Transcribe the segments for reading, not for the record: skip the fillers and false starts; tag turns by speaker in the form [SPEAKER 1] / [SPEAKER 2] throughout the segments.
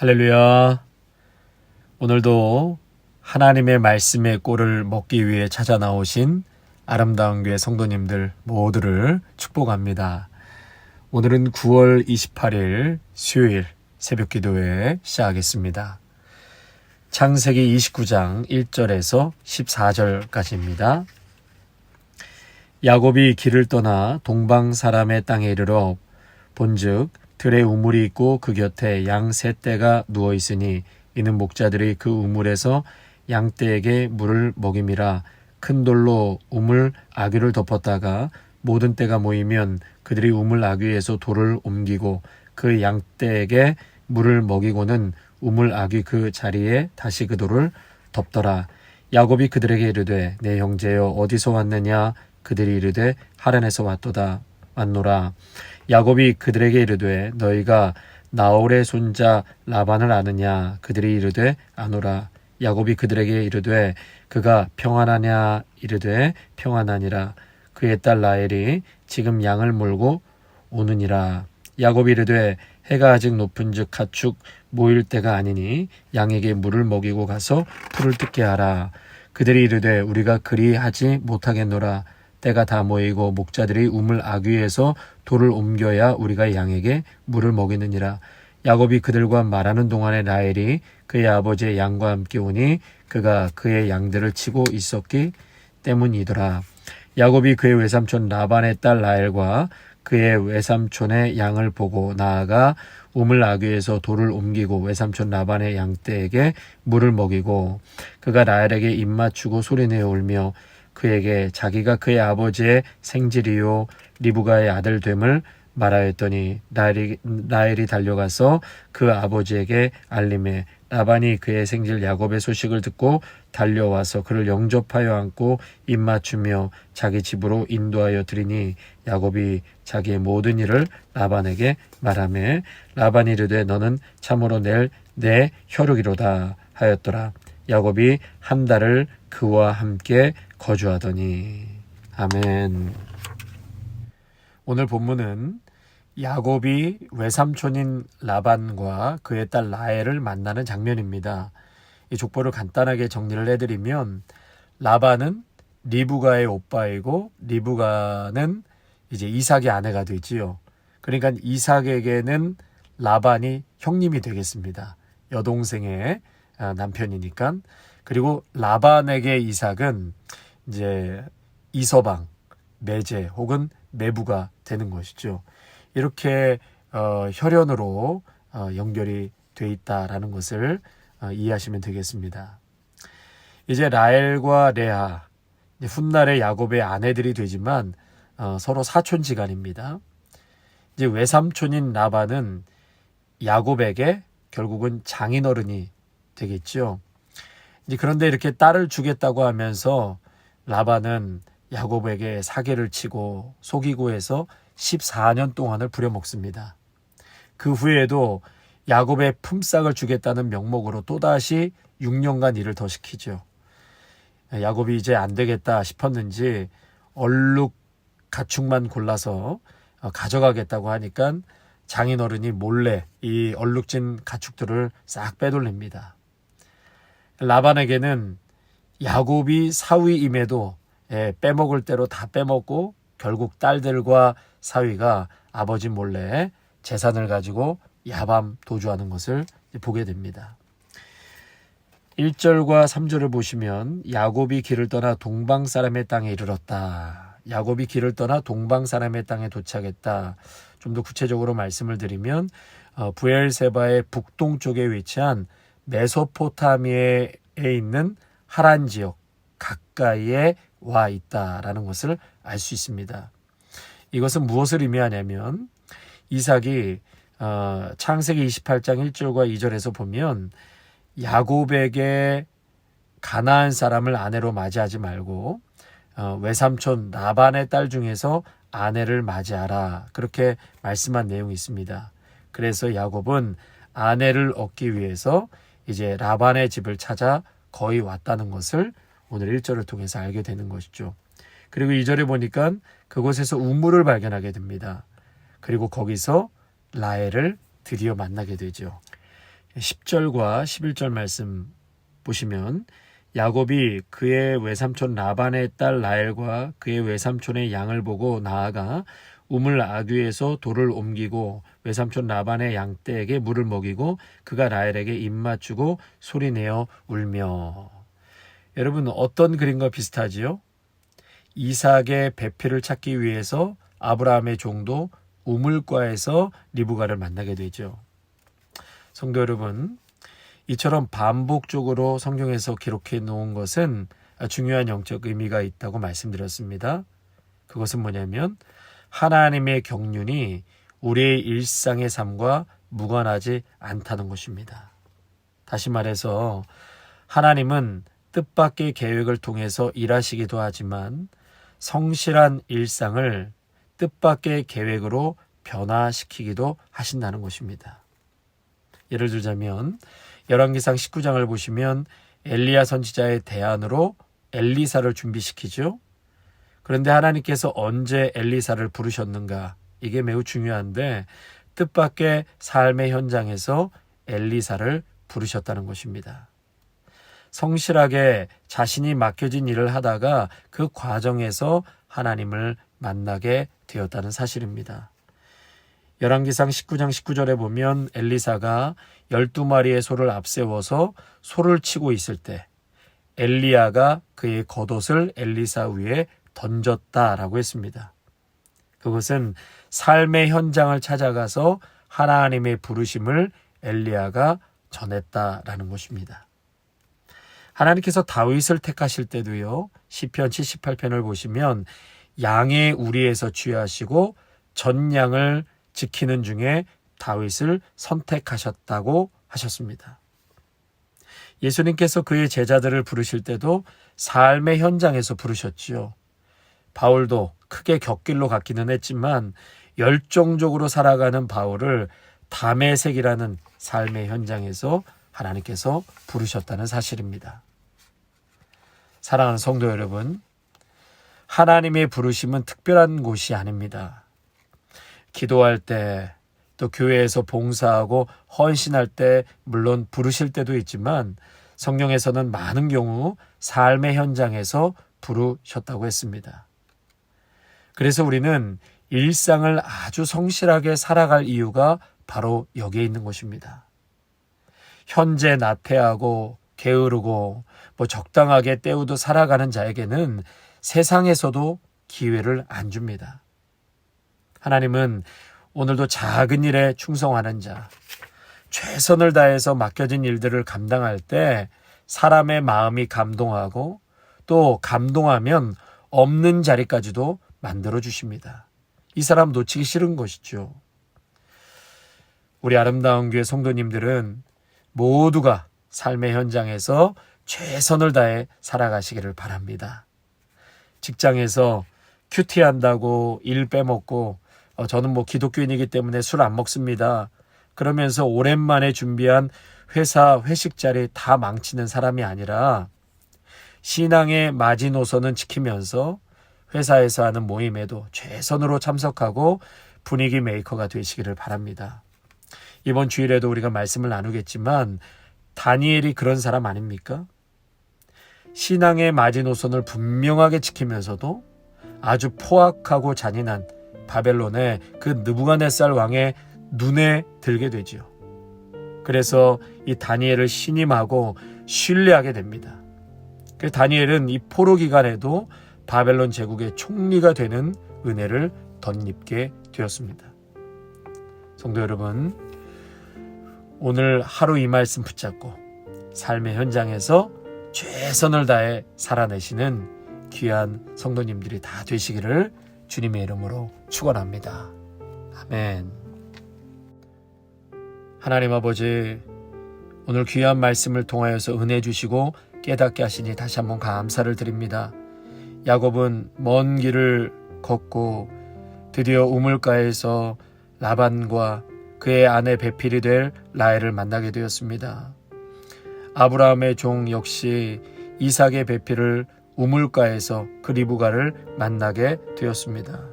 [SPEAKER 1] 할렐루야. 오늘도 하나님의 말씀의 꼴을 먹기 위해 찾아 나오신 아름다운 교회 성도님들 모두를 축복합니다. 오늘은 9월 28일 수요일 새벽 기도회 시작하겠습니다. 창세기 29장 1절에서 14절까지입니다. 야곱이 길을 떠나 동방 사람의 땅에 이르러 본즉 들에 우물이 있고 그 곁에 양 세 떼가 누워 있으니 이는 목자들이 그 우물에서 양떼에게 물을 먹임이라. 큰 돌로 우물 아귀를 덮었다가 모든 떼가 모이면 그들이 우물 아귀에서 돌을 옮기고 그 양떼에게 물을 먹이고는 우물 아귀 그 자리에 다시 그 돌을 덮더라. 야곱이 그들에게 이르되 내 형제여 어디서 왔느냐? 그들이 이르되 하란에서 왔노라. 야곱이 그들에게 이르되 너희가 나홀의 손자 라반을 아느냐? 그들이 이르되 아노라. 야곱이 그들에게 이르되 그가 평안하냐? 이르되 평안하니라. 그의 딸 라헬이 지금 양을 몰고 오느니라. 야곱이 이르되 해가 아직 높은즉 가축 모일 때가 아니니 양에게 물을 먹이고 가서 풀을 뜯게 하라. 그들이 이르되 우리가 그리 하지 못하겠노라. 때가 다 모이고 목자들이 우물 아귀에서 돌을 옮겨야 우리가 양에게 물을 먹이느니라. 야곱이 그들과 말하는 동안에 라헬이 그의 아버지의 양과 함께 오니 그가 그의 양들을 치고 있었기 때문이더라. 야곱이 그의 외삼촌 라반의 딸 라헬과 그의 외삼촌의 양을 보고 나아가 우물 아귀에서 돌을 옮기고 외삼촌 라반의 양떼에게 물을 먹이고 그가 라헬에게 입맞추고 소리내어 울며 그에게 자기가 그의 아버지의 생질이요 리브가의 아들 됨을 말하였더니 라헬이 달려가서 그 아버지에게 알림해 라반이 그의 생질 야곱의 소식을 듣고 달려와서 그를 영접하여 안고 입맞추며 자기 집으로 인도하여 드리니 야곱이 자기의 모든 일을 라반에게 말하며 라반이 이르되 너는 참으로 내 혈육이로다 하였더라. 야곱이 한 달을 그와 함께 거주하더니. 아멘. 오늘 본문은 야곱이 외삼촌인 라반과 그의 딸 라헬을 만나는 장면입니다. 이 족보를 간단하게 정리를 해드리면 라반은 리브가의 오빠이고 리브가는 이제 이삭의 아내가 되지요. 그러니까 이삭에게는 라반이 형님이 되겠습니다. 여동생의 남편이니까. 그리고 라반에게 이삭은 이제 이서방, 매제 혹은 매부가 되는 것이죠. 이렇게 혈연으로 연결이 돼 있다라는 것을 이해하시면 되겠습니다. 이제 라헬과 레아, 훗날의 야곱의 아내들이 되지만 서로 사촌지간입니다. 이제 외삼촌인 라반은 야곱에게 결국은 장인어른이 되겠죠. 이제 그런데 이렇게 딸을 주겠다고 하면서 라반은 야곱에게 사기를 치고 속이고 해서 14년 동안을 부려먹습니다. 그 후에도 야곱의 품삯을 주겠다는 명목으로 또다시 6년간 일을 더 시키죠. 야곱이 이제 안 되겠다 싶었는지 얼룩 가축만 골라서 가져가겠다고 하니까 장인어른이 몰래 이 얼룩진 가축들을 싹 빼돌립니다. 라반에게는 야곱이 사위임에도 빼먹을 대로 다 빼먹고 결국 딸들과 사위가 아버지 몰래 재산을 가지고 야밤 도주하는 것을 보게 됩니다. 1절과 3절을 보시면 야곱이 길을 떠나 동방 사람의 땅에 이르렀다. 야곱이 길을 떠나 동방 사람의 땅에 도착했다. 좀 더 구체적으로 말씀을 드리면 브엘세바의 북동쪽에 위치한 메소포타미아에 있는 하란 지역 가까이에 와 있다라는 것을 알 수 있습니다. 이것은 무엇을 의미하냐면 이삭이 창세기 28장 1절과 2절에서 보면 야곱에게 가나안 사람을 아내로 맞이하지 말고 외삼촌 라반의 딸 중에서 아내를 맞이하라 그렇게 말씀한 내용이 있습니다. 그래서 야곱은 아내를 얻기 위해서 이제 라반의 집을 찾아 거의 왔다는 것을 오늘 1절을 통해서 알게 되는 것이죠. 그리고 2절에 보니까 그곳에서 우물을 발견하게 됩니다. 그리고 거기서 라헬을 드디어 만나게 되죠. 10절과 11절 말씀 보시면 야곱이 그의 외삼촌 라반의 딸 라헬과 그의 외삼촌의 양을 보고 나아가 우물 아귀에서 돌을 옮기고 외삼촌 라반의 양떼에게 물을 먹이고 그가 라헬에게 입 맞추고 소리내어 울며. 여러분, 어떤 그림과 비슷하지요? 이삭의 배필을 찾기 위해서 아브라함의 종도 우물가에서 리브가를 만나게 되죠. 성도 여러분, 이처럼 반복적으로 성경에서 기록해 놓은 것은 중요한 영적 의미가 있다고 말씀드렸습니다. 그것은 뭐냐면 하나님의 경륜이 우리의 일상의 삶과 무관하지 않다는 것입니다. 다시 말해서 하나님은 뜻밖의 계획을 통해서 일하시기도 하지만 성실한 일상을 뜻밖의 계획으로 변화시키기도 하신다는 것입니다. 예를 들자면 열왕기상 19장을 보시면 엘리야 선지자의 대안으로 엘리사를 준비시키죠. 그런데 하나님께서 언제 엘리사를 부르셨는가? 이게 매우 중요한데 뜻밖의 삶의 현장에서 엘리사를 부르셨다는 것입니다. 성실하게 자신이 맡겨진 일을 하다가 그 과정에서 하나님을 만나게 되었다는 사실입니다. 열왕기상 19장 19절에 보면 엘리사가 12마리의 소를 앞세워서 소를 치고 있을 때 엘리야가 그의 겉옷을 엘리사 위에 던졌다라고 했습니다. 그것은 삶의 현장을 찾아가서 하나님의 부르심을 엘리야가 전했다라는 것입니다. 하나님께서 다윗을 택하실 때도요. 시편 78편을 보시면 양의 우리에서 취하시고 전양을 지키는 중에 다윗을 선택하셨다고 하셨습니다. 예수님께서 그의 제자들을 부르실 때도 삶의 현장에서 부르셨지요. 바울도 크게 격길로 갔기는 했지만 열정적으로 살아가는 바울을 다메섹이라는 삶의 현장에서 하나님께서 부르셨다는 사실입니다. 사랑하는 성도 여러분, 하나님의 부르심은 특별한 곳이 아닙니다. 기도할 때, 또 교회에서 봉사하고 헌신할 때 물론 부르실 때도 있지만 성경에서는 많은 경우 삶의 현장에서 부르셨다고 했습니다. 그래서 우리는 일상을 아주 성실하게 살아갈 이유가 바로 여기에 있는 것입니다. 현재 나태하고 게으르고 적당하게 때우도 살아가는 자에게는 세상에서도 기회를 안 줍니다. 하나님은 오늘도 작은 일에 충성하는 자, 최선을 다해서 맡겨진 일들을 감당할 때 사람의 마음이 감동하고 또 감동하면 없는 자리까지도 만들어 주십니다. 이 사람 놓치기 싫은 것이죠. 우리 아름다운 교회 성도님들은 모두가 삶의 현장에서 최선을 다해 살아가시기를 바랍니다. 직장에서 큐티한다고 일 빼먹고 저는 기독교인이기 때문에 술 안 먹습니다. 그러면서 오랜만에 준비한 회사 회식 자리 다 망치는 사람이 아니라 신앙의 마지노선은 지키면서 회사에서 하는 모임에도 최선으로 참석하고 분위기 메이커가 되시기를 바랍니다. 이번 주일에도 우리가 말씀을 나누겠지만 다니엘이 그런 사람 아닙니까? 신앙의 마지노선을 분명하게 지키면서도 아주 포악하고 잔인한 바벨론의 그 느부갓네살 왕의 눈에 들게 되지요. 그래서 이 다니엘을 신임하고 신뢰하게 됩니다. 그래서 다니엘은 이 포로 기간에도 바벨론 제국의 총리가 되는 은혜를 덧입게 되었습니다. 성도 여러분, 오늘 하루 이 말씀 붙잡고 삶의 현장에서 최선을 다해 살아내시는 귀한 성도님들이 다 되시기를 주님의 이름으로 축원합니다. 아멘. 하나님 아버지, 오늘 귀한 말씀을 통하여서 은혜 주시고 깨닫게 하시니 다시 한번 감사를 드립니다. 야곱은 먼 길을 걷고 드디어 우물가에서 라반과 그의 아내 배필이 될 라헬을 만나게 되었습니다. 아브라함의 종 역시 이삭의 배필을 우물가에서 그 리브가를 만나게 되었습니다.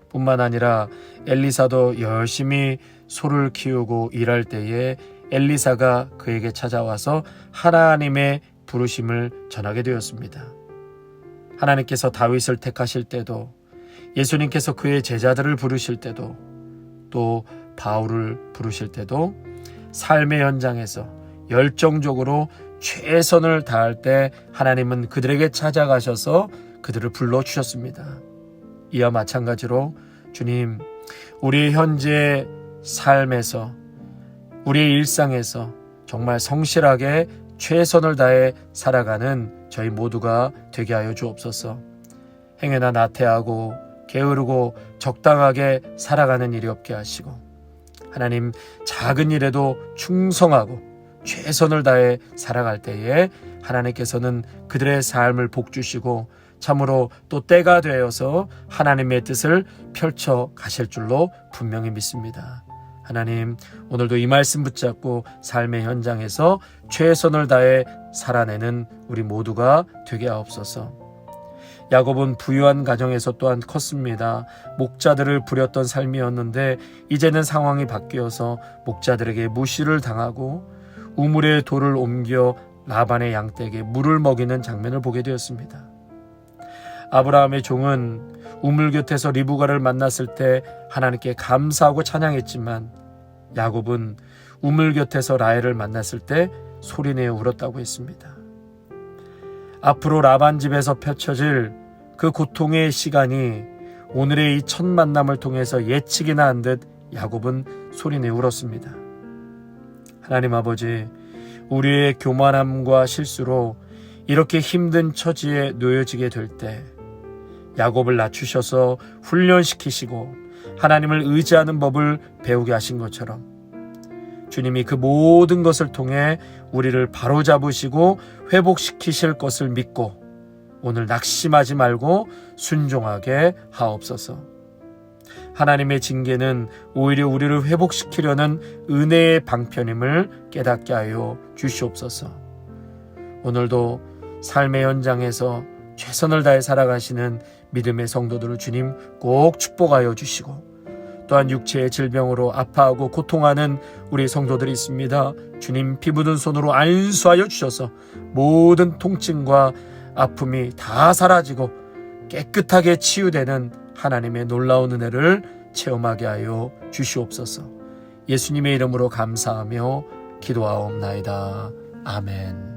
[SPEAKER 1] 뿐만 아니라 엘리사도 열심히 소를 키우고 일할 때에 엘리사가 그에게 찾아와서 하나님의 부르심을 전하게 되었습니다. 하나님께서 다윗을 택하실 때도, 예수님께서 그의 제자들을 부르실 때도, 또 바울을 부르실 때도 삶의 현장에서 열정적으로 최선을 다할 때 하나님은 그들에게 찾아가셔서 그들을 불러주셨습니다. 이와 마찬가지로 주님, 우리의 현재 삶에서, 우리의 일상에서 정말 성실하게 최선을 다해 살아가는 저희 모두가 되게 하여 주옵소서. 행여나 나태하고 게으르고 적당하게 살아가는 일이 없게 하시고, 하나님, 작은 일에도 충성하고 최선을 다해 살아갈 때에 하나님께서는 그들의 삶을 복주시고 참으로 또 때가 되어서 하나님의 뜻을 펼쳐 가실 줄로 분명히 믿습니다. 하나님, 오늘도 이 말씀 붙잡고 삶의 현장에서 최선을 다해 살아내는 우리 모두가 되게 하옵소서. 야곱은 부유한 가정에서 또한 컸습니다. 목자들을 부렸던 삶이었는데 이제는 상황이 바뀌어서 목자들에게 무시를 당하고 우물에 돌을 옮겨 라반의 양떼에게 물을 먹이는 장면을 보게 되었습니다. 아브라함의 종은 우물 곁에서 리브가를 만났을 때 하나님께 감사하고 찬양했지만, 야곱은 우물 곁에서 라헬을 만났을 때 소리내어 울었다고 했습니다. 앞으로 라반 집에서 펼쳐질 그 고통의 시간이 오늘의 이 첫 만남을 통해서 예측이나 한 듯 야곱은 소리내어 울었습니다. 하나님 아버지, 우리의 교만함과 실수로 이렇게 힘든 처지에 놓여지게 될 때 야곱을 낮추셔서 훈련시키시고 하나님을 의지하는 법을 배우게 하신 것처럼 주님이 그 모든 것을 통해 우리를 바로잡으시고 회복시키실 것을 믿고 오늘 낙심하지 말고 순종하게 하옵소서. 하나님의 징계는 오히려 우리를 회복시키려는 은혜의 방편임을 깨닫게 하여 주시옵소서. 오늘도 삶의 현장에서 최선을 다해 살아가시는 믿음의 성도들을 주님 꼭 축복하여 주시고, 또한 육체의 질병으로 아파하고 고통하는 우리 성도들이 있습니다. 주님 피 묻은 손으로 안수하여 주셔서 모든 통증과 아픔이 다 사라지고 깨끗하게 치유되는 하나님의 놀라운 은혜를 체험하게 하여 주시옵소서. 예수님의 이름으로 감사하며 기도하옵나이다. 아멘.